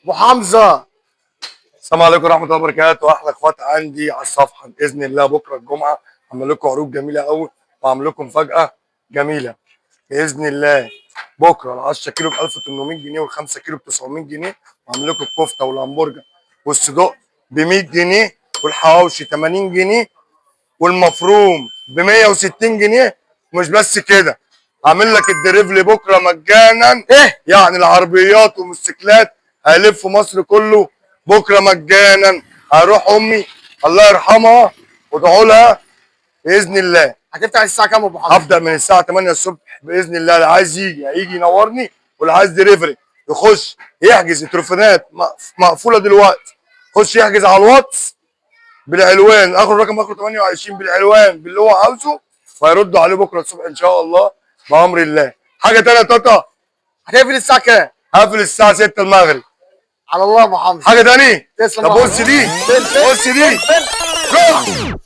ابو حمزه. السلام عليكم ورحمه الله وبركاته. احلى اخوات عندي على الصفحه باذن الله. بكره الجمعه هعمل لكم عروض جميله قوي وهعمل لكم مفاجاه جميله باذن الله. بكره ال 10 كيلو ب 1800 جنيه وال 5 كيلو ب 900 جنيه، وهعمل لكم الكفته والهمبرجر والصدوق ب 100 جنيه، والحواوشي 80 جنيه، والمفروم ب 160 جنيه. ومش بس كده، هعمل لك الدليفري بكره مجانا. ايه؟ يعني العربيات والموتوسيكلات هيلفوا مصر كله بكره مجانا. هروح امي الله يرحمها وادعوا لها باذن الله. هتفتح الساعه كام يا ابو حمزه؟ هبدا من الساعه 8 الصبح باذن الله. اللي عايز يجي هيجي ينورني، واللي عايز دليفري يخش يحجز. التليفونات مقفوله دلوقتي، خش يحجز على الواتس بالعنوان، اخر رقم اخره 28 بالعنوان باللي هو عاوزه، وهيردوا عليه بكره الصبح ان شاء الله بامر الله. حاجه تانيه يا تاتا، هتقفل الساعه كام؟ هقفل الساعه 6 المغرب. على الله يا ابو حمزه. حاجه تانيه؟ تسلم طب يا بص دي، فين بص دي. فين؟